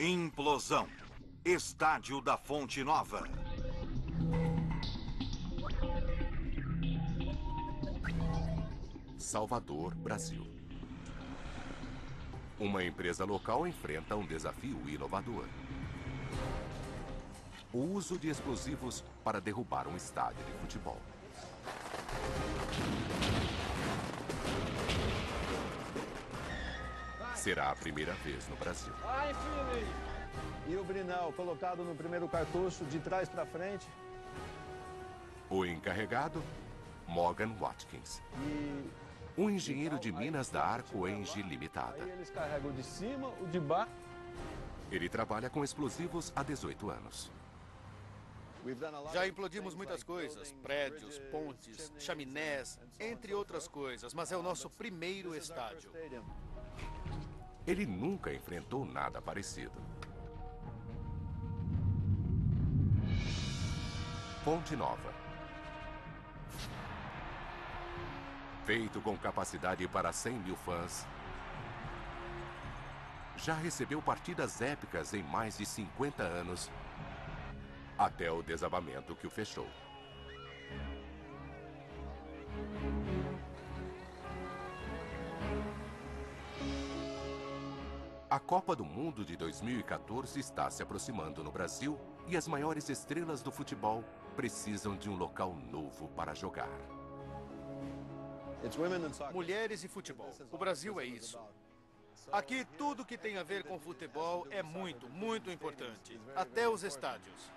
Implosão. Estádio da Fonte Nova. Salvador, Brasil. Uma empresa local enfrenta um desafio inovador. O uso de explosivos para derrubar um estádio de futebol. Será a primeira vez no Brasil. E o Brinal, colocado no primeiro cartucho, de trás para frente. O encarregado, Morgan Watkins. Um engenheiro de Minas da Arco Engie Limitada. Aí eles carregam o de cima, o de baixo. Ele trabalha com explosivos há 18 anos. Já implodimos muitas coisas, prédios, pontes, chaminés, entre outras coisas, mas é o nosso primeiro estádio. Ele nunca enfrentou nada parecido. Fonte Nova. Feito com capacidade para 100 mil fãs, já recebeu partidas épicas em mais de 50 anos, até o desabamento que o fechou. A Copa do Mundo de 2014 está se aproximando no Brasil e as maiores estrelas do futebol precisam de um local novo para jogar. Mulheres e futebol. O Brasil é isso. Aqui tudo que tem a ver com futebol é muito, muito importante. Até os estádios.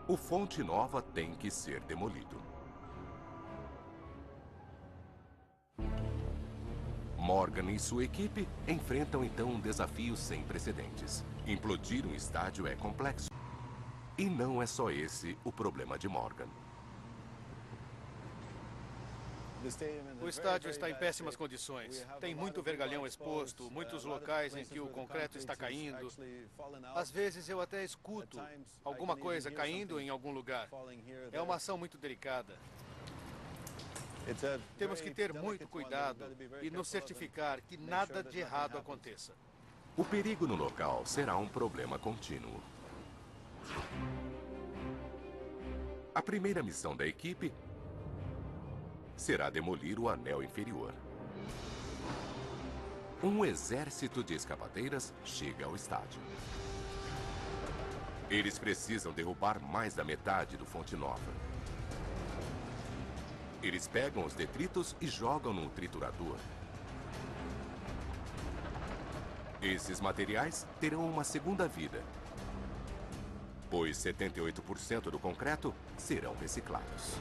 O Fonte Nova tem que ser demolido. Morgan e sua equipe enfrentam então um desafio sem precedentes. Implodir um estádio é complexo. E não é só esse o problema de Morgan. O estádio está em péssimas condições. Tem muito vergalhão exposto, muitos locais em que o concreto está caindo. Às vezes eu até escuto alguma coisa caindo em algum lugar. É uma ação muito delicada. Temos que ter muito cuidado e nos certificar que nada de errado aconteça. O perigo no local será um problema contínuo. A primeira missão da equipe será demolir o anel inferior. Um exército de escavadeiras chega ao estádio. Eles precisam derrubar mais da metade do Fonte Nova. Eles pegam os detritos e jogam num triturador. Esses materiais terão uma segunda vida, pois 78% do concreto serão reciclados.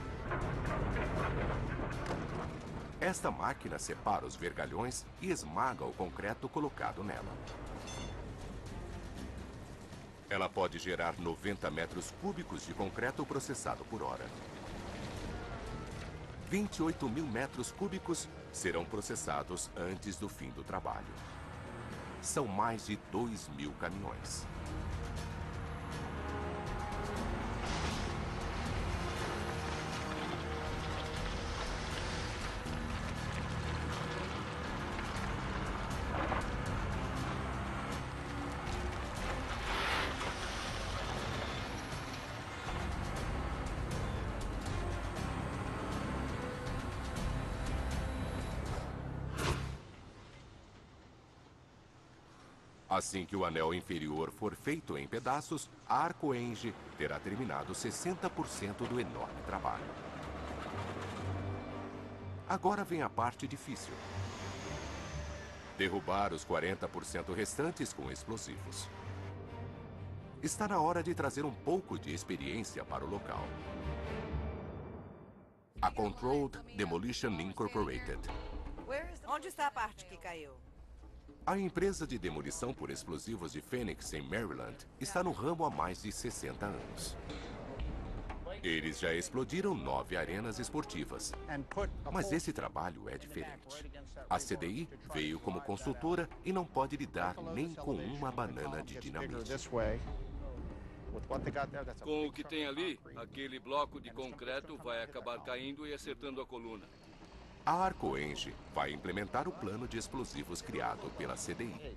Esta máquina separa os vergalhões e esmaga o concreto colocado nela. Ela pode gerar 90 metros cúbicos de concreto processado por hora. 28 mil metros cúbicos serão processados antes do fim do trabalho. São mais de 2.000 caminhões. Assim que o anel inferior for feito em pedaços, a Arco Engie terá terminado 60% do enorme trabalho. Agora vem a parte difícil: derrubar os 40% restantes com explosivos. Está na hora de trazer um pouco de experiência para o local. A Controlled Demolition Incorporated. Onde está a parte que caiu? A empresa de demolição por explosivos de Phoenix, em Maryland, está no ramo há mais de 60 anos. Eles já explodiram 9 arenas esportivas. Mas esse trabalho é diferente. A CDI veio como consultora e não pode lidar nem com uma banana de dinamite. Com o que tem ali, aquele bloco de concreto vai acabar caindo e acertando a coluna. A Arcoenge vai implementar o plano de explosivos criado pela CDI.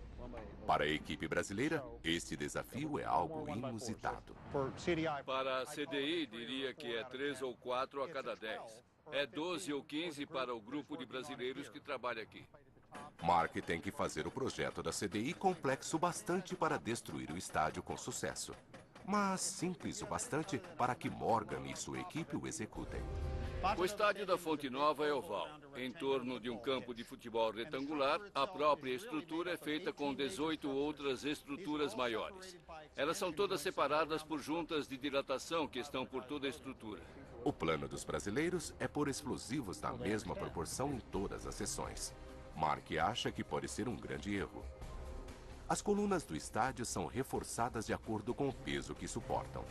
Para a equipe brasileira, este desafio é algo inusitado. Para a CDI, diria que é 3 ou 4 a cada 10. É 12 ou 15 para o grupo de brasileiros que trabalha aqui. Mark tem que fazer o projeto da CDI complexo bastante para destruir o estádio com sucesso. Mas simples o bastante para que Morgan e sua equipe o executem. O estádio da Fonte Nova é oval. Em torno de um campo de futebol retangular, a própria estrutura é feita com 18 outras estruturas maiores. Elas são todas separadas por juntas de dilatação que estão por toda a estrutura. O plano dos brasileiros é pôr explosivos na mesma proporção em todas as seções. Mark acha que pode ser um grande erro. As colunas do estádio são reforçadas de acordo com o peso que suportam.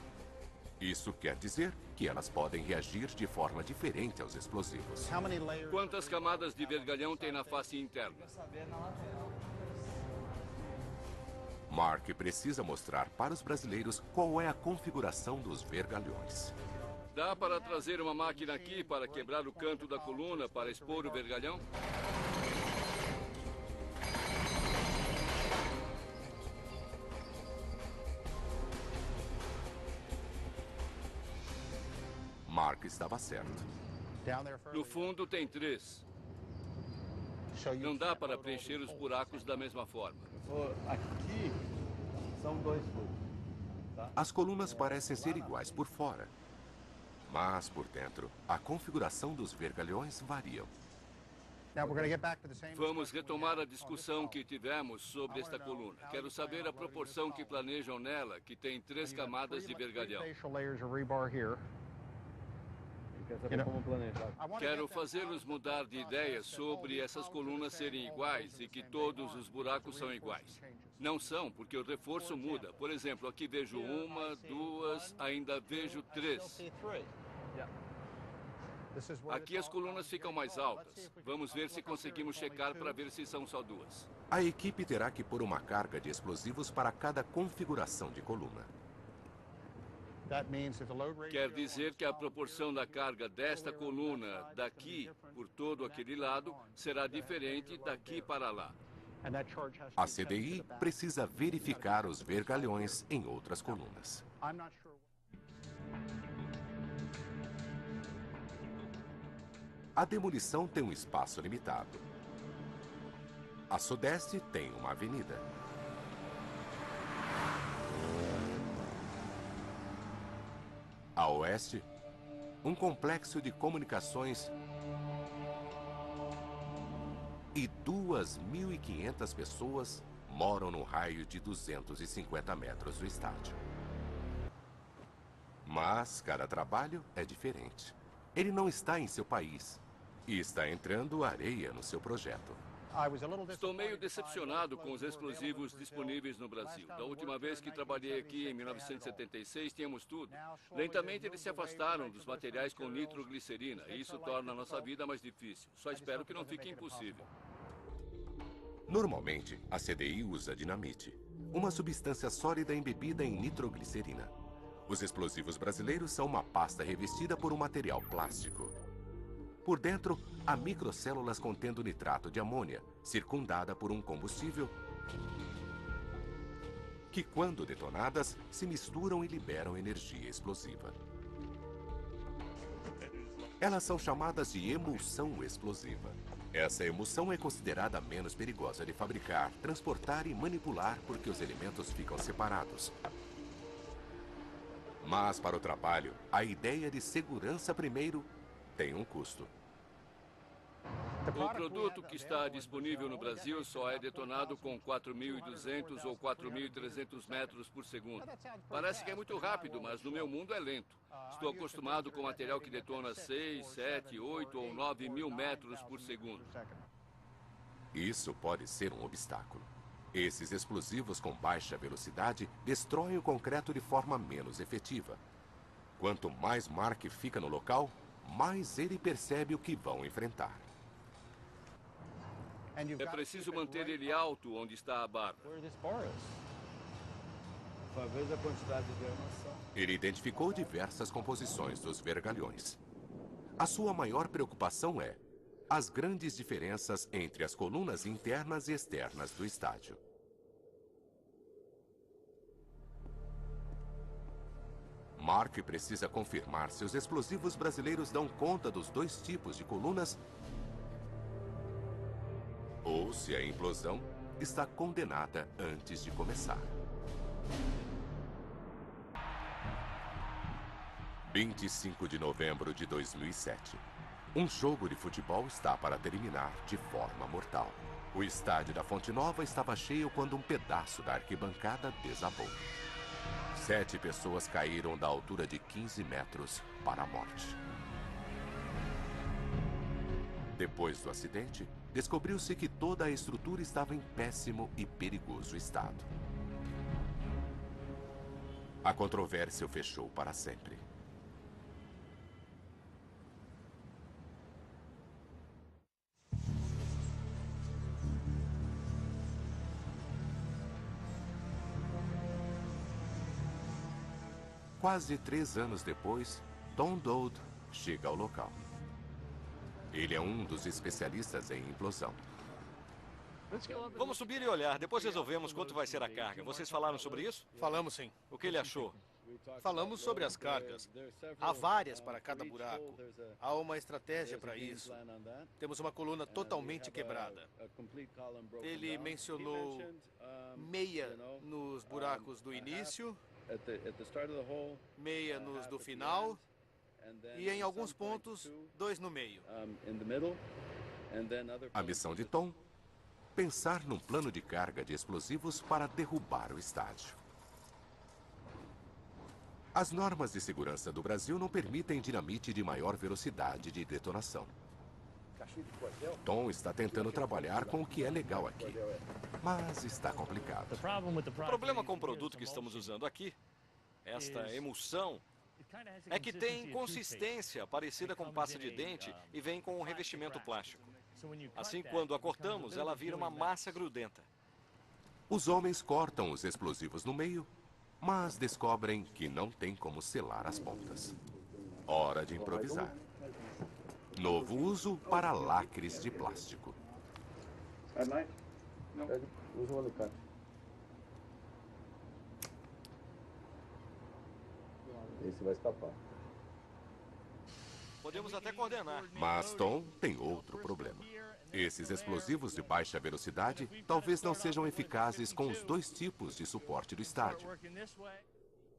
Isso quer dizer que elas podem reagir de forma diferente aos explosivos. Quantas camadas de vergalhão tem na face interna? Mark precisa mostrar para os brasileiros qual é a configuração dos vergalhões. Dá para trazer uma máquina aqui para quebrar o canto da coluna para expor o vergalhão? Mark estava certo. No fundo tem 3. Não dá para preencher os buracos da mesma forma. Aqui são 2 furos. As colunas parecem ser iguais por fora. Mas, por dentro, a configuração dos vergalhões varia. Vamos retomar a discussão que tivemos sobre esta coluna. Quero saber a proporção que planejam nela, que tem 3 camadas de vergalhão. Quero fazê-los mudar de ideia sobre essas colunas serem iguais e que todos os buracos são iguais. Não são, porque o reforço muda. Por exemplo, aqui vejo 1, 2, ainda vejo 3. Aqui as colunas ficam mais altas. Vamos ver se conseguimos checar para ver se são só 2. A equipe terá que pôr uma carga de explosivos para cada configuração de coluna. Quer dizer que a proporção da carga desta coluna daqui por todo aquele lado será diferente daqui para lá. A CDI precisa verificar os vergalhões em outras colunas. A demolição tem um espaço limitado. A sudeste tem uma avenida. A oeste, um complexo de comunicações e 2.500 pessoas moram no raio de 250 metros do estádio. Mas cada trabalho é diferente. Ele não está em seu país e está entrando areia no seu projeto. Estou meio decepcionado com os explosivos disponíveis no Brasil. Da última vez que trabalhei aqui, em 1976, tínhamos tudo. Lentamente eles se afastaram dos materiais com nitroglicerina e isso torna a nossa vida mais difícil. Só espero que não fique impossível. Normalmente, a CDI usa dinamite, uma substância sólida embebida em nitroglicerina. Os explosivos brasileiros são uma pasta revestida por um material plástico. Por dentro, há microcélulas contendo nitrato de amônia, circundada por um combustível que, quando detonadas, se misturam e liberam energia explosiva. Elas são chamadas de emulsão explosiva. Essa emulsão é considerada menos perigosa de fabricar, transportar e manipular porque os elementos ficam separados. Mas, para o trabalho, a ideia de segurança primeiro tem um custo. O produto que está disponível no Brasil só é detonado com 4.200 ou 4.300 metros por segundo. Parece que é muito rápido, mas no meu mundo é lento. Estou acostumado com material que detona 6, 7, 8 ou 9 mil metros por segundo. Isso pode ser um obstáculo. Esses explosivos com baixa velocidade destroem o concreto de forma menos efetiva. Quanto mais Mark fica no local, mais ele percebe o que vão enfrentar. É preciso manter ele alto onde está a barra. Ele identificou diversas composições dos vergalhões. A sua maior preocupação é as grandes diferenças entre as colunas internas e externas do estádio. Mark precisa confirmar se os explosivos brasileiros dão conta dos dois tipos de colunas ou se a implosão está condenada antes de começar. 25 de novembro de 2007. Um jogo de futebol está para terminar de forma mortal. O estádio da Fonte Nova estava cheio quando um pedaço da arquibancada desabou. 7 pessoas caíram da altura de 15 metros para a morte. Depois do acidente, descobriu-se que toda a estrutura estava em péssimo e perigoso estado. A controvérsia o fechou para sempre. Quase 3 anos depois, Tom Dowd chega ao local. Ele é um dos especialistas em implosão. Vamos subir e olhar. Depois resolvemos quanto vai ser a carga. Vocês falaram sobre isso? Falamos sim. O que ele achou? Falamos sobre as cargas. Há várias para cada buraco. Há uma estratégia para isso. Temos uma coluna totalmente quebrada. Ele mencionou meia nos buracos do início, meia nos do final e, em alguns pontos, 2 no meio. A missão de Tom? Pensar num plano de carga de explosivos para derrubar o estádio. As normas de segurança do Brasil não permitem dinamite de maior velocidade de detonação. Tom está tentando trabalhar com o que é legal aqui, mas está complicado. O problema com o produto que estamos usando aqui, esta emulsão, é que tem consistência parecida com pasta de dente e vem com um revestimento plástico. Assim, quando a cortamos, ela vira uma massa grudenta. Os homens cortam os explosivos no meio, mas descobrem que não tem como selar as pontas. Hora de improvisar. Novo uso para lacres de plástico. Usa o alicate. Esse vai escapar. Podemos até coordenar. Mas Tom tem outro problema. Esses explosivos de baixa velocidade talvez não sejam eficazes com os dois tipos de suporte do estádio: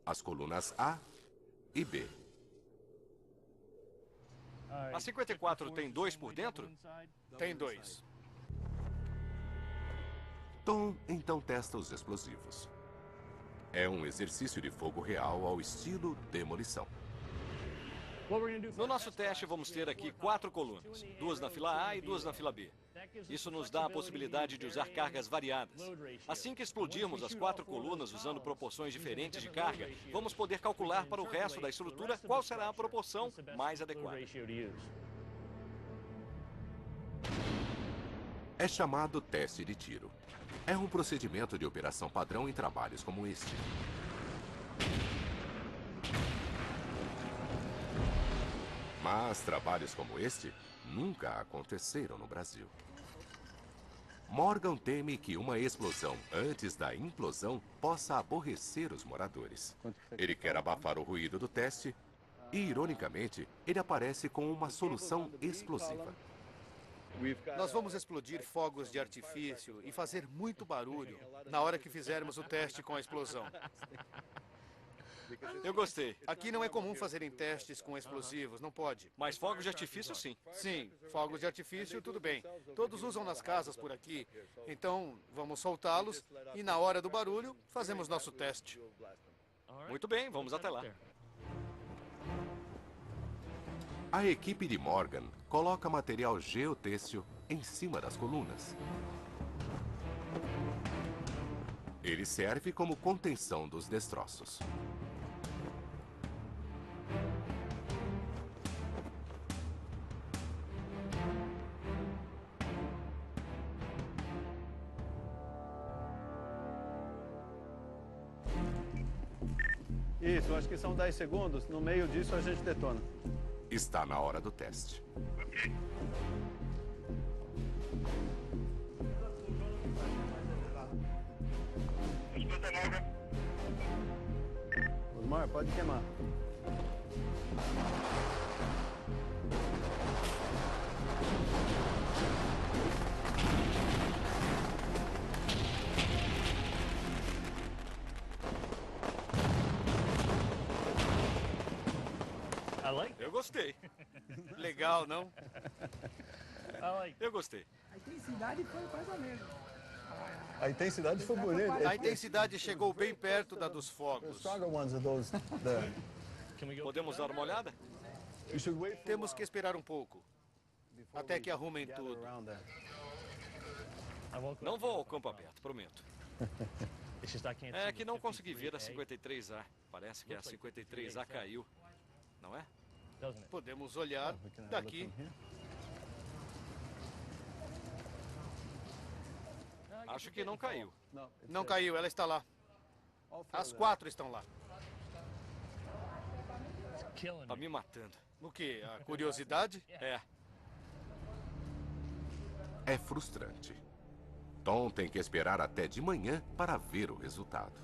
as colunas A e B. A 54 tem 2 por dentro? Tem 2. Tom então testa os explosivos. É um exercício de fogo real ao estilo demolição. No nosso teste, vamos ter aqui 4 colunas. 2 na fila A e 2 na fila B. Isso nos dá a possibilidade de usar cargas variadas. Assim que explodirmos as 4 colunas usando proporções diferentes de carga, vamos poder calcular para o resto da estrutura qual será a proporção mais adequada. É chamado teste de tiro. É um procedimento de operação padrão em trabalhos como este. Mas trabalhos como este nunca aconteceram no Brasil. Morgan teme que uma explosão antes da implosão possa aborrecer os moradores. Ele quer abafar o ruído do teste e, ironicamente, ele aparece com uma solução explosiva. Nós vamos explodir fogos de artifício e fazer muito barulho na hora que fizermos o teste com a explosão. Eu gostei. Aqui não é comum fazerem testes com explosivos, não pode. Mas fogos de artifício, sim. Sim, fogos de artifício, tudo bem. Todos usam nas casas por aqui. Então, vamos soltá-los e, na hora do barulho, fazemos nosso teste. Muito bem, vamos até lá. A equipe de Morgan coloca material geotêxtil em cima das colunas. Ele serve como contenção dos destroços. Isso, acho que são 10 segundos. No meio disso a gente detona. Está na hora do teste. queimar, pode queimar. Eu gostei. Legal, não? Eu gostei. A intensidade foi mais ou menos. A intensidade foi bonita. A intensidade chegou bem perto da dos fogos. Podemos dar uma olhada? Temos que esperar um pouco, até que arrumem tudo. Não vou ao campo aberto, prometo. É que não consegui ver a 53A. Parece que a 53A caiu, não é? Podemos olhar daqui. Acho que não caiu. Não caiu, ela está lá. As 4 estão lá. Tá me matando. O quê? A curiosidade? É. É frustrante. Tom tem que esperar até de manhã para ver o resultado.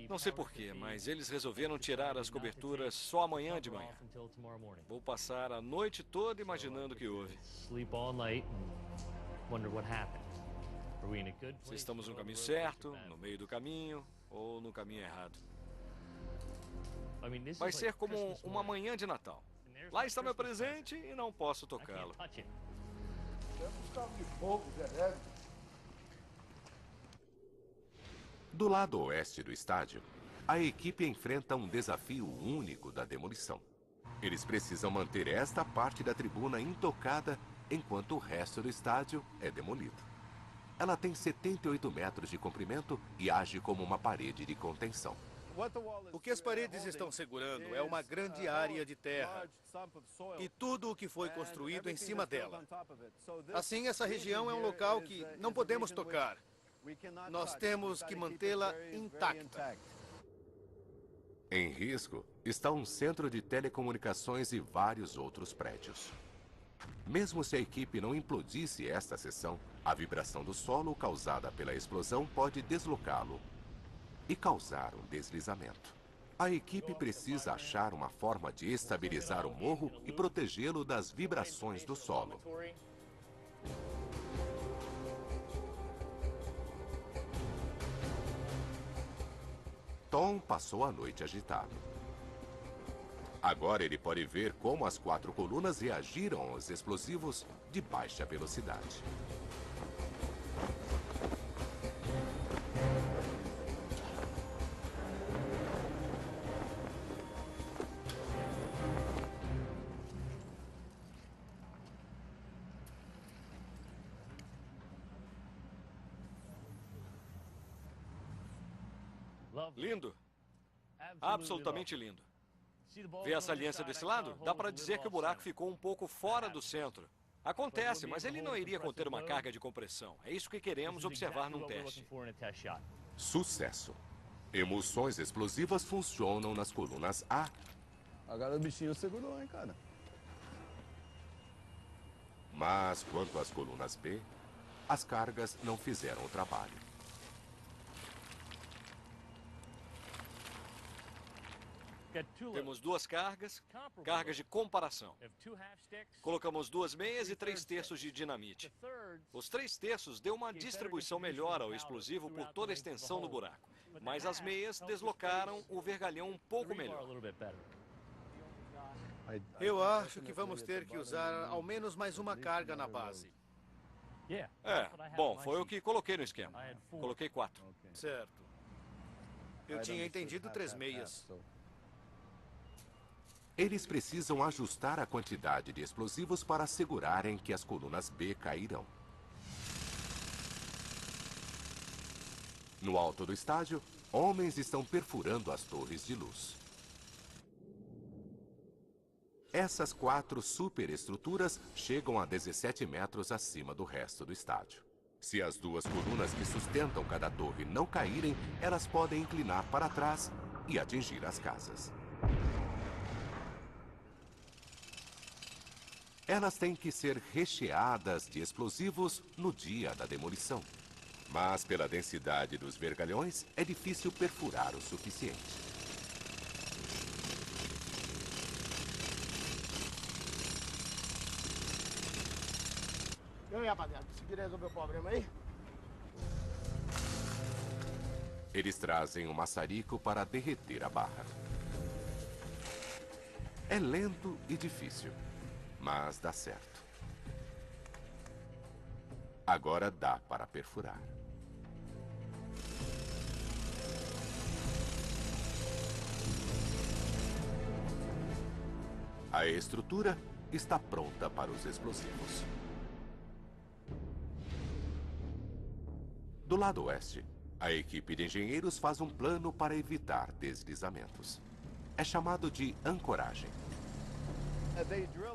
Não sei porquê, mas eles resolveram tirar as coberturas só amanhã de manhã. Vou passar a noite toda imaginando o que houve. Se estamos no caminho certo, no meio do caminho ou no caminho errado. Vai ser como uma manhã de Natal. Lá está meu presente e não posso tocá-lo. Do lado oeste do estádio, a equipe enfrenta um desafio único da demolição. Eles precisam manter esta parte da tribuna intocada enquanto o resto do estádio é demolido. Ela tem 78 metros de comprimento e age como uma parede de contenção. O que as paredes estão segurando é uma grande área de terra e tudo o que foi construído em cima dela. Assim, essa região é um local que não podemos tocar. Nós temos que mantê-la intacta. Em risco está um centro de telecomunicações e vários outros prédios. Mesmo se a equipe não implodisse esta seção, a vibração do solo causada pela explosão pode deslocá-lo e causar um deslizamento. A equipe precisa achar uma forma de estabilizar o morro e protegê-lo das vibrações do solo. Tom passou a noite agitado. Agora ele pode ver como as 4 colunas reagiram aos explosivos de baixa velocidade. Lindo. Absolutamente lindo. Vê essa aliança desse lado? Dá para dizer que o buraco ficou um pouco fora do centro. Acontece, mas ele não iria conter uma carga de compressão. É isso que queremos observar num teste. Sucesso. Emulsões explosivas funcionam nas colunas A. Agora o bichinho segurou, hein, cara? Mas quanto às colunas B, as cargas não fizeram o trabalho. Temos 2 cargas de comparação. Colocamos 2 meias e 3/3 de dinamite. Os 3/3 deu uma distribuição melhor ao explosivo por toda a extensão do buraco, mas as meias deslocaram o vergalhão um pouco melhor. Eu acho que vamos ter que usar ao menos mais uma carga na base. Bom, foi o que coloquei no esquema. Coloquei 4. Certo. Eu tinha entendido 3 meias. Eles precisam ajustar a quantidade de explosivos para assegurarem que as colunas B cairão. No alto do estádio, homens estão perfurando as torres de luz. Essas 4 superestruturas chegam a 17 metros acima do resto do estádio. Se as 2 colunas que sustentam cada torre não caírem, elas podem inclinar para trás e atingir as casas. Elas têm que ser recheadas de explosivos no dia da demolição. Mas pela densidade dos vergalhões, é difícil perfurar o suficiente. E aí, rapaziada, conseguiram resolver o problema aí? Eles trazem um maçarico para derreter a barra. É lento e difícil, mas dá certo. Agora dá para perfurar. A estrutura está pronta para os explosivos. Do lado oeste, a equipe de engenheiros faz um plano para evitar deslizamentos. É chamado de ancoragem.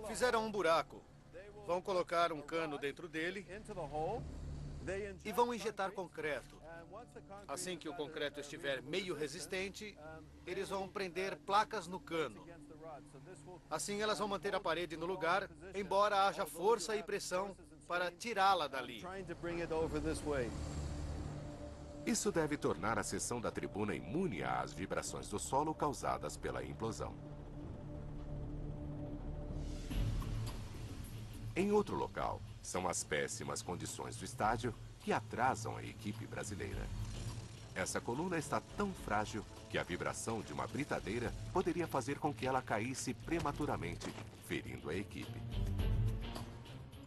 Fizeram um buraco. Vão colocar um cano dentro dele e vão injetar concreto. Assim que o concreto estiver meio resistente, eles vão prender placas no cano. Assim elas vão manter a parede no lugar, embora haja força e pressão para tirá-la dali. Isso deve tornar a seção da tribuna imune às vibrações do solo causadas pela implosão. Em outro local, são as péssimas condições do estádio que atrasam a equipe brasileira. Essa coluna está tão frágil que a vibração de uma britadeira poderia fazer com que ela caísse prematuramente, ferindo a equipe.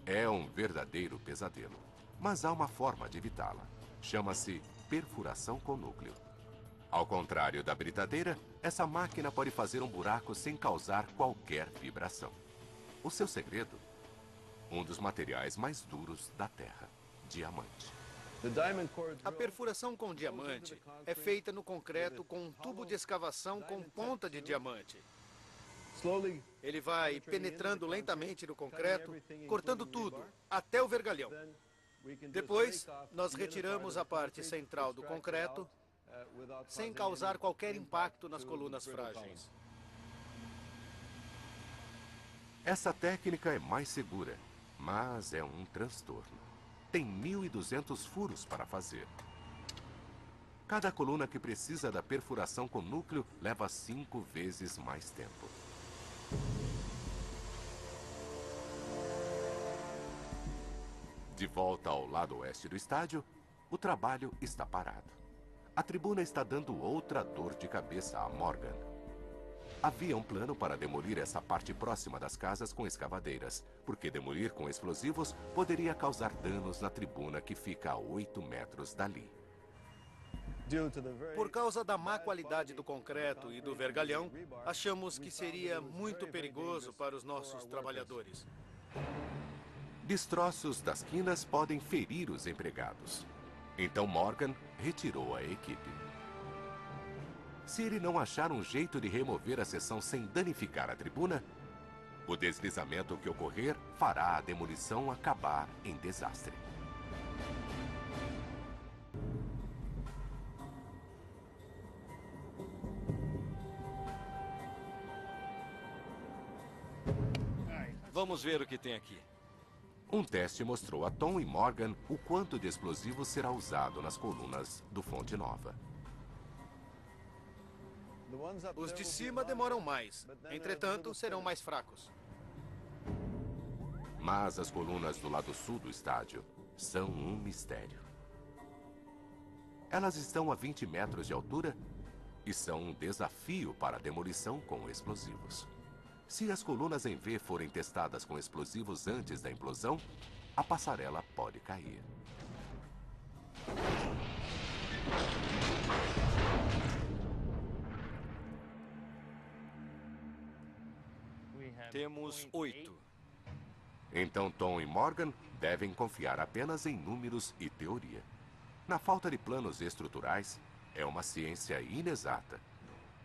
É um verdadeiro pesadelo, mas há uma forma de evitá-la. Chama-se perfuração com núcleo. Ao contrário da britadeira, essa máquina pode fazer um buraco sem causar qualquer vibração. O seu segredo? Um dos materiais mais duros da Terra, diamante. A perfuração com diamante é feita no concreto com um tubo de escavação com ponta de diamante. Ele vai penetrando lentamente no concreto, cortando tudo, até o vergalhão. Depois, nós retiramos a parte central do concreto, sem causar qualquer impacto nas colunas frágeis. Essa técnica é mais segura, mas é um transtorno. Tem 1.200 furos para fazer. Cada coluna que precisa da perfuração com núcleo leva 5 vezes mais tempo. De volta ao lado oeste do estádio, o trabalho está parado. A tribuna está dando outra dor de cabeça a Morgan. Havia um plano para demolir essa parte próxima das casas com escavadeiras, porque demolir com explosivos poderia causar danos na tribuna que fica a 8 metros dali. Por causa da má qualidade do concreto e do vergalhão, achamos que seria muito perigoso para os nossos trabalhadores. Destroços das quinas podem ferir os empregados. Então Morgan retirou a equipe. Se ele não achar um jeito de remover a seção sem danificar a tribuna, o deslizamento que ocorrer fará a demolição acabar em desastre. Vamos ver o que tem aqui. Um teste mostrou a Tom e Morgan o quanto de explosivo será usado nas colunas do Fonte Nova. Os de cima demoram mais, entretanto, serão mais fracos. Mas as colunas do lado sul do estádio são um mistério. Elas estão a 20 metros de altura e são um desafio para a demolição com explosivos. Se as colunas em V forem testadas com explosivos antes da implosão, a passarela pode cair. Temos 8. Então Tom e Morgan devem confiar apenas em números e teoria. Na falta de planos estruturais, é uma ciência inexata.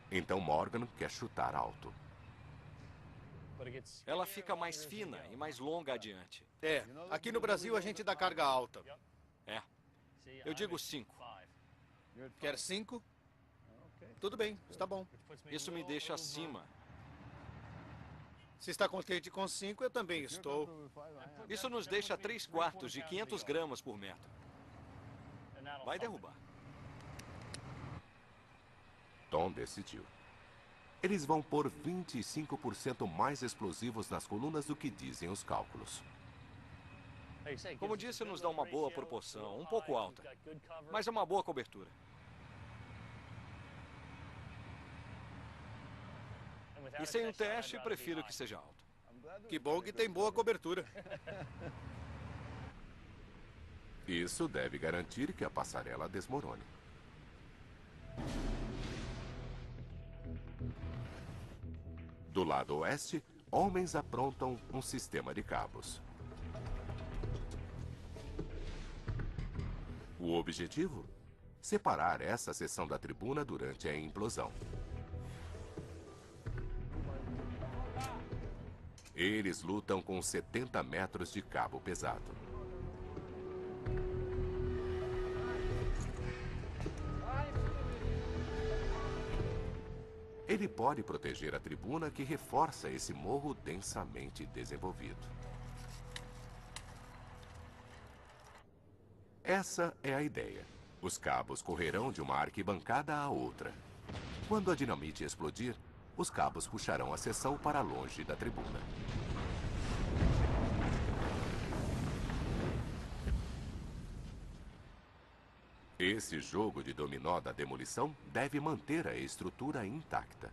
Então Morgan quer chutar alto. Ela fica mais fina e mais longa adiante. É, aqui no Brasil a gente dá carga alta. É. Eu digo 5. Quer 5? Tudo bem, está bom. Isso me deixa acima. Se está contente com 5, eu também estou. Isso nos deixa 3/4 de 500 gramas por metro. Vai derrubar. Tom decidiu. Eles vão pôr 25% mais explosivos nas colunas do que dizem os cálculos. Como disse, nos dá uma boa proporção, um pouco alta, mas é uma boa cobertura. E sem um teste, prefiro que seja alto. Que bom que tem boa cobertura. Isso deve garantir que a passarela desmorone. Do lado oeste, homens aprontam um sistema de cabos. O objetivo? Separar essa seção da tribuna durante a implosão. Eles lutam com 70 metros de cabo pesado. Ele pode proteger a tribuna que reforça esse morro densamente desenvolvido. Essa é a ideia. Os cabos correrão de uma arquibancada a outra. Quando a dinamite explodir, os cabos puxarão a seção para longe da tribuna. Esse jogo de dominó da demolição deve manter a estrutura intacta.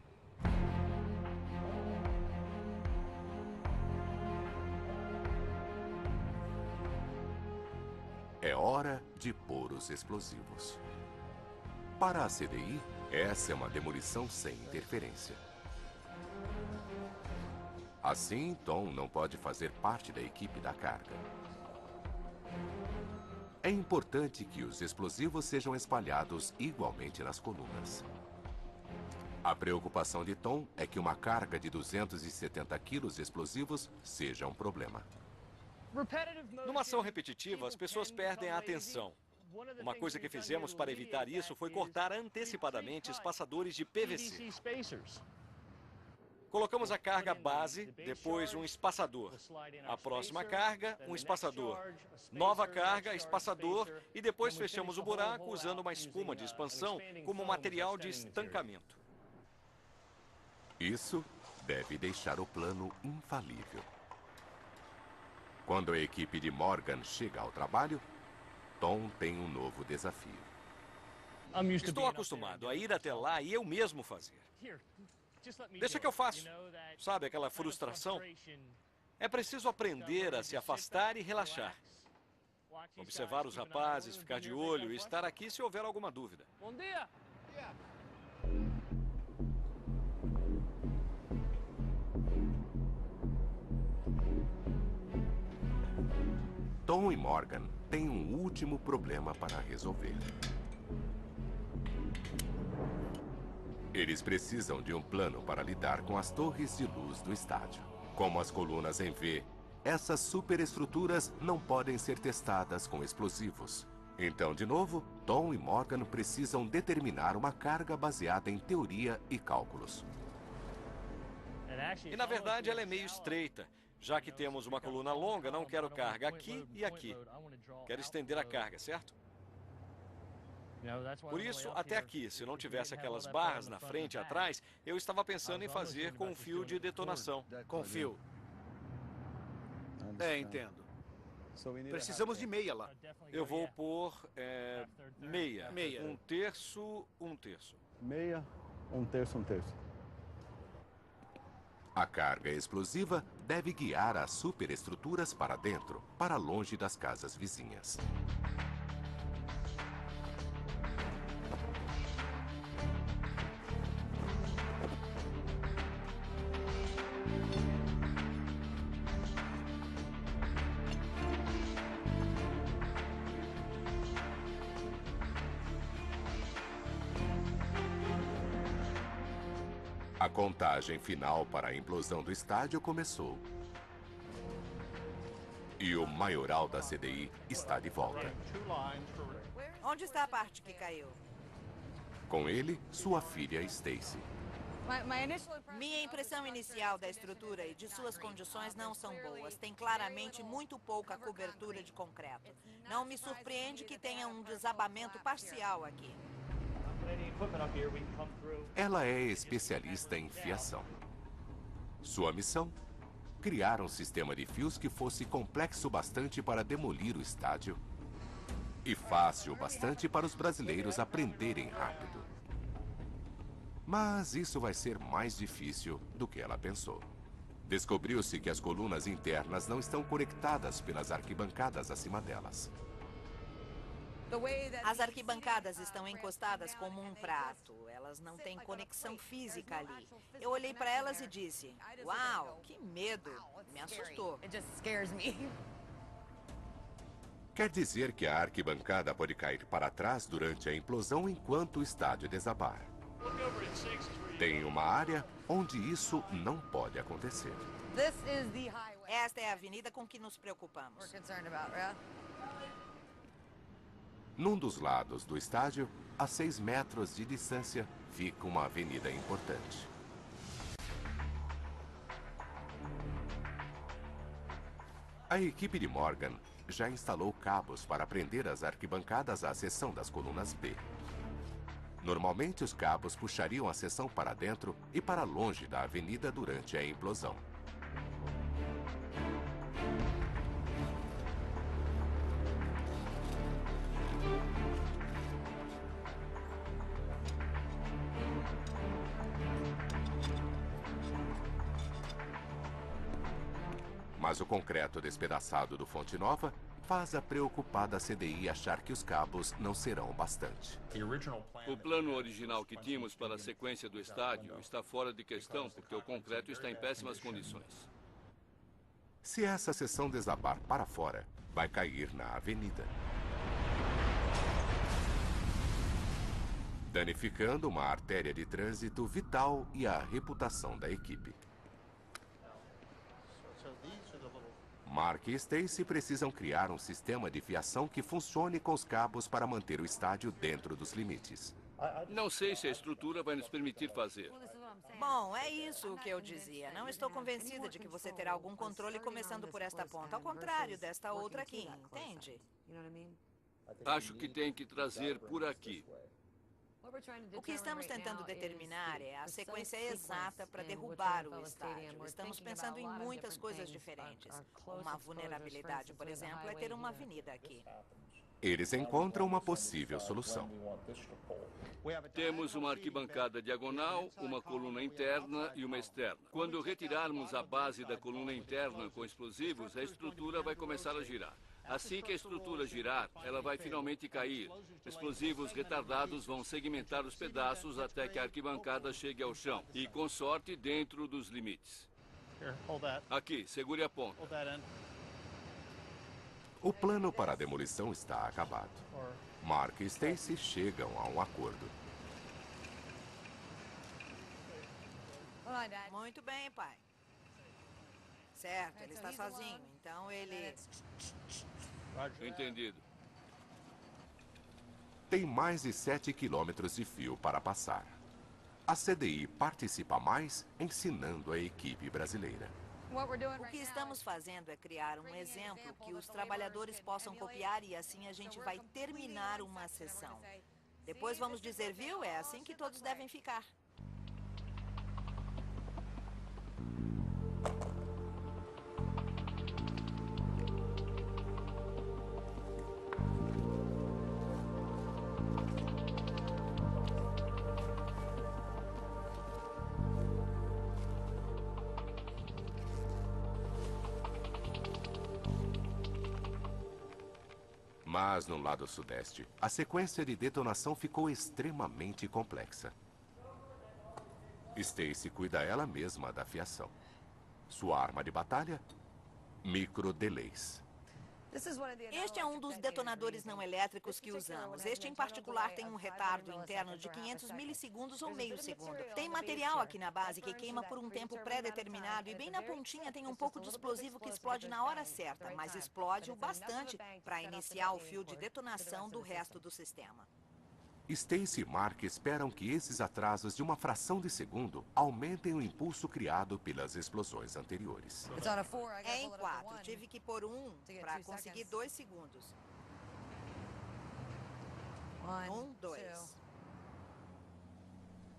É hora de pôr os explosivos. Para a CDI, essa é uma demolição sem interferência. Assim, Tom não pode fazer parte da equipe da carga. É importante que os explosivos sejam espalhados igualmente nas colunas. A preocupação de Tom é que uma carga de 270 quilos de explosivos seja um problema. Numa ação repetitiva, as pessoas perdem a atenção. Uma coisa que fizemos para evitar isso foi cortar antecipadamente espaçadores de PVC. Colocamos a carga base, depois um espaçador. A próxima carga, um espaçador. Nova carga, espaçador e depois fechamos o buraco usando uma espuma de expansão como material de estancamento. Isso deve deixar o plano infalível. Quando a equipe de Morgan chega ao trabalho, Tom tem um novo desafio. Estou acostumado a ir até lá e eu mesmo fazer. Deixa que eu faço. Sabe aquela frustração? É preciso aprender a se afastar e relaxar. Observar os rapazes, ficar de olho e estar aqui se houver alguma dúvida. Bom dia! Tom e Morgan têm um último problema para resolver. Eles precisam de um plano para lidar com as torres de luz do estádio. Como as colunas em V, essas superestruturas não podem ser testadas com explosivos. Então, de novo, Tom e Morgan precisam determinar uma carga baseada em teoria e cálculos. E, na verdade, ela é meio estreita. Já que temos uma coluna longa, não quero carga aqui e aqui. Quero estender a carga, certo? Por isso, até aqui, se não tivesse aquelas barras na frente e atrás, eu estava pensando em fazer com fio de detonação. Com fio. Entendo. Precisamos de meia lá. Eu vou pôr meia. Meia. Um terço, um terço. Meia, um terço, um terço. A carga explosiva deve guiar as superestruturas para dentro, para longe das casas vizinhas. A contagem final para a implosão do estádio começou. E o maioral da CDI está de volta. Onde está a parte que caiu? Com ele, sua filha Stacy. Minha impressão inicial da estrutura e de suas condições não são boas. Tem claramente muito pouca cobertura de concreto. Não me surpreende que tenha um desabamento parcial aqui. Ela é especialista em fiação. Sua missão? Criar um sistema de fios que fosse complexo bastante para demolir o estádio e fácil bastante para os brasileiros aprenderem rápido. Mas isso vai ser mais difícil do que ela pensou. Descobriu-se que as colunas internas não estão conectadas pelas arquibancadas acima delas. As arquibancadas estão encostadas como um prato. Elas não têm conexão física ali. Eu olhei para elas e disse, uau, que medo. Me assustou. Quer dizer que a arquibancada pode cair para trás durante a implosão enquanto o estádio desabar. Tem uma área onde isso não pode acontecer. Esta é a avenida com que nos preocupamos. Num dos lados do estádio, a 6 metros de distância, fica uma avenida importante. A equipe de Morgan já instalou cabos para prender as arquibancadas à seção das colunas B. Normalmente, os cabos puxariam a seção para dentro e para longe da avenida durante a implosão. Mas o concreto despedaçado do Fonte Nova faz a preocupada CDI achar que os cabos não serão bastante. O plano original que tínhamos para a sequência do estádio está fora de questão porque o concreto está em péssimas condições. Se essa seção desabar para fora, vai cair na avenida, danificando uma artéria de trânsito vital e a reputação da equipe. Mark e Stacy precisam criar um sistema de fiação que funcione com os cabos para manter o estádio dentro dos limites. Não sei se a estrutura vai nos permitir fazer. Bom, é isso que eu dizia. Não estou convencida de que você terá algum controle começando por esta ponta, ao contrário desta outra aqui, entende? Acho que tem que trazer por aqui. O que estamos tentando determinar é a sequência exata para derrubar o estádio. Estamos pensando em muitas coisas diferentes. Uma vulnerabilidade, por exemplo, é ter uma avenida aqui. Eles encontram uma possível solução. Temos uma arquibancada diagonal, uma coluna interna e uma externa. Quando retirarmos a base da coluna interna com explosivos, a estrutura vai começar a girar. Assim que a estrutura girar, ela vai finalmente cair. Explosivos retardados vão segmentar os pedaços até que a arquibancada chegue ao chão. E, com sorte, dentro dos limites. Aqui, segure a ponta. O plano para a demolição está acabado. Mark e Stacy chegam a um acordo. Muito bem, pai. Certo, ele está sozinho, então ele... Entendido. Tem mais de 7 quilômetros de fio para passar. A CDI participa mais ensinando a equipe brasileira. O que estamos fazendo é criar um exemplo que os trabalhadores possam copiar e assim a gente vai terminar uma sessão. Depois vamos dizer, viu? É assim que todos devem ficar. Mas no lado sudeste, a sequência de detonação ficou extremamente complexa. Stacy cuida ela mesma da fiação. Sua arma de batalha? Microdelays. Este é um dos detonadores não elétricos que usamos. Este em particular tem um retardo interno de 500 milissegundos ou meio segundo. Tem material aqui na base que queima por um tempo pré-determinado e bem na pontinha tem um pouco de explosivo que explode na hora certa, mas explode o bastante para iniciar o fio de detonação do resto do sistema. Stacy e Mark esperam que esses atrasos de uma fração de segundo aumentem o impulso criado pelas explosões anteriores. É em 4. Tive que pôr um para conseguir 2 segundos. 1, 2.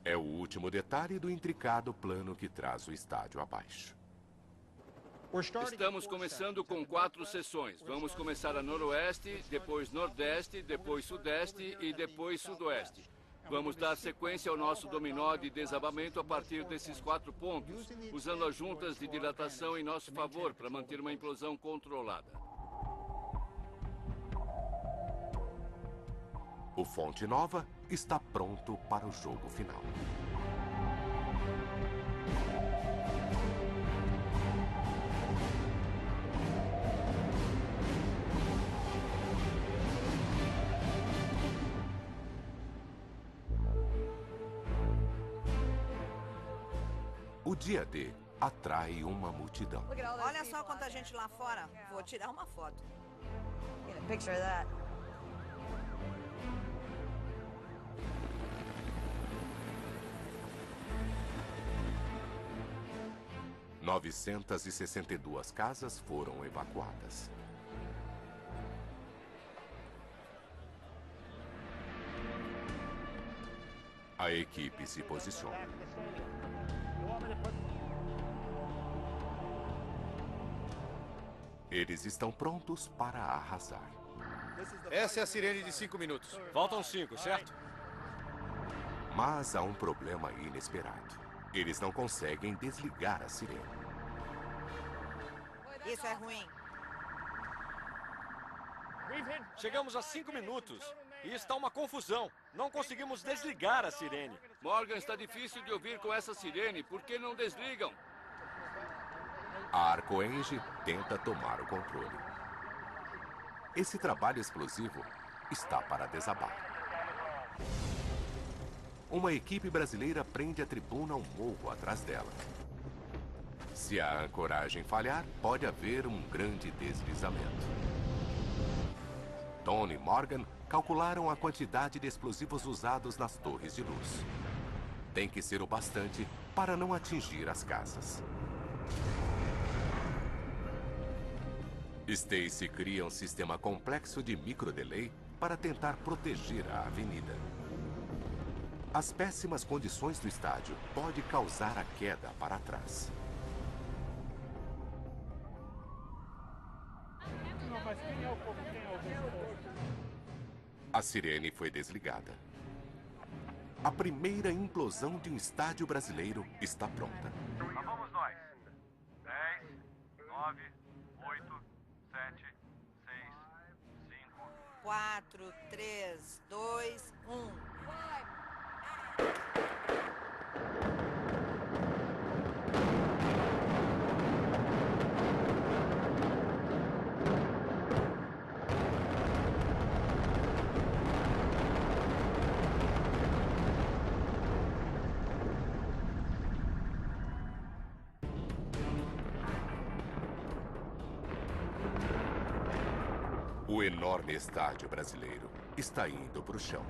É o último detalhe do intricado plano que traz o estádio abaixo. Estamos começando com 4 seções. Vamos começar a noroeste, depois nordeste, depois sudeste e depois sudoeste. Vamos dar sequência ao nosso dominó de desabamento a partir desses 4 pontos, usando as juntas de dilatação em nosso favor para manter uma implosão controlada. O Fonte Nova está pronto para o jogo final. O dia D atrai uma multidão. Olha só quanta gente lá fora. Vou tirar uma foto. Get a picture of that. – 962 casas foram evacuadas. A equipe se posiciona. Eles estão prontos para arrasar. Essa é a sirene de 5 minutos. Faltam 5, certo? Mas há um problema inesperado. Eles não conseguem desligar a sirene. Isso é ruim. Chegamos a 5 minutos e está uma confusão. Não conseguimos desligar a sirene. Morgan, está difícil de ouvir com essa sirene. Por que não desligam? A Arcoenge tenta tomar o controle. Esse trabalho explosivo está para desabar. Uma equipe brasileira prende a tribuna ao morro atrás dela. Se a ancoragem falhar, pode haver um grande deslizamento. Tony e Morgan calcularam a quantidade de explosivos usados nas torres de luz. Tem que ser o bastante para não atingir as casas. Stacy cria um sistema complexo de microdelay para tentar proteger a avenida. As péssimas condições do estádio podem causar a queda para trás. A sirene foi desligada. A primeira implosão de um estádio brasileiro está pronta. Lá vamos nós. 10, 9, 8, 7, 6, 5... 4, 3, 2, 1. O enorme estádio brasileiro está indo para o chão.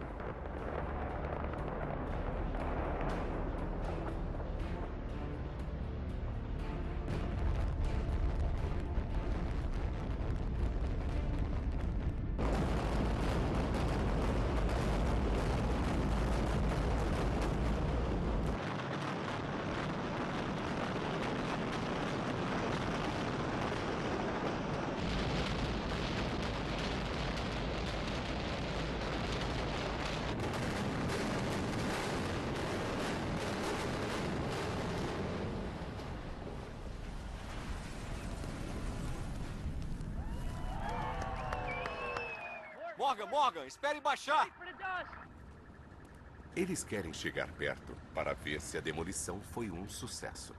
Morgan, espere baixar! Eles querem chegar perto para ver se a demolição foi um sucesso.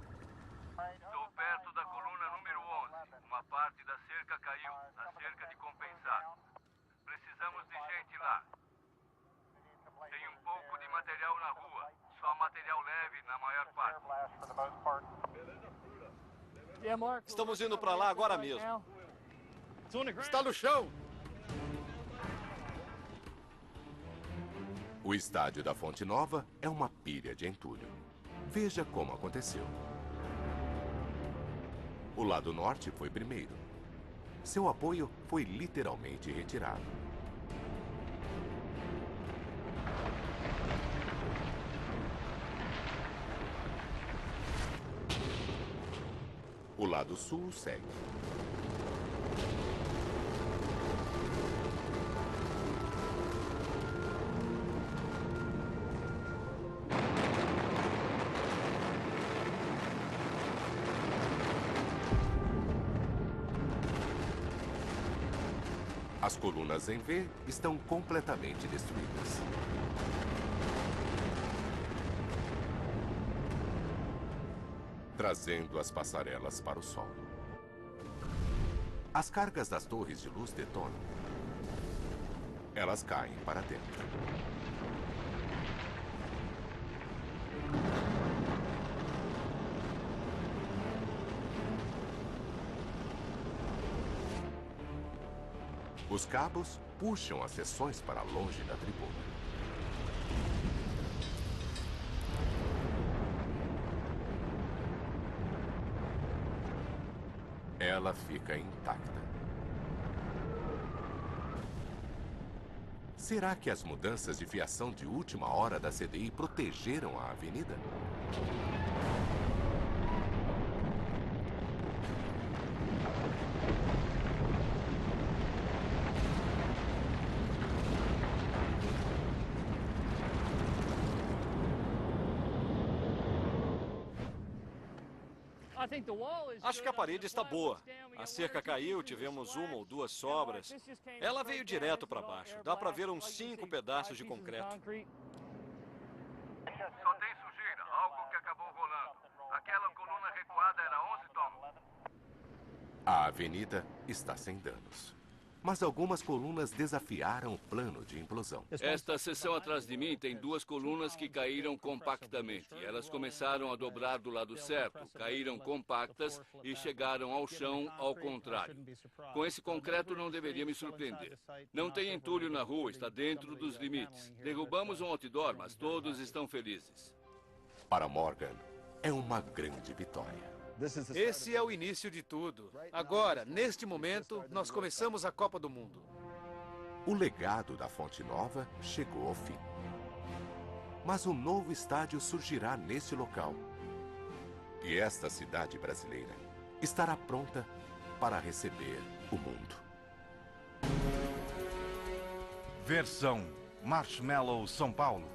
Estou perto da coluna número 11. Uma parte da cerca caiu, a cerca de compensar. Precisamos de gente lá. Tem um pouco de material na rua, só material leve na maior parte. Estamos indo para lá agora mesmo. Está no chão! O O estádio da Fonte Nova é uma pilha de entulho. Veja como aconteceu. O lado norte foi primeiro. Seu apoio foi literalmente retirado. O lado sul segue. As colunas em V estão completamente destruídas. Trazendo as passarelas para o solo. As cargas das torres de luz detonam. Elas caem para dentro. Os cabos puxam as seções para longe da tribuna. Ela fica intacta. Será que as mudanças de fiação de última hora da CDI protegeram a avenida? Acho que a parede está boa. A cerca caiu, tivemos uma ou duas sobras. Ela veio direto para baixo. Dá para ver uns 5 pedaços de concreto. Só tem sujeira, algo que acabou rolando. Aquela coluna recuada era 11 tomos. A avenida está sem danos. Mas algumas colunas desafiaram o plano de implosão. Esta seção atrás de mim tem 2 colunas que caíram compactamente. Elas começaram a dobrar do lado certo, caíram compactas e chegaram ao chão ao contrário. Com esse concreto não deveria me surpreender. Não tem entulho na rua, está dentro dos limites. Derrubamos um outdoor, mas todos estão felizes. Para Morgan, é uma grande vitória. Esse é o início de tudo. Agora, neste momento, nós começamos a Copa do Mundo. O legado da Fonte Nova chegou ao fim. Mas um novo estádio surgirá nesse local. E esta cidade brasileira estará pronta para receber o mundo. Versão Marshmallow São Paulo.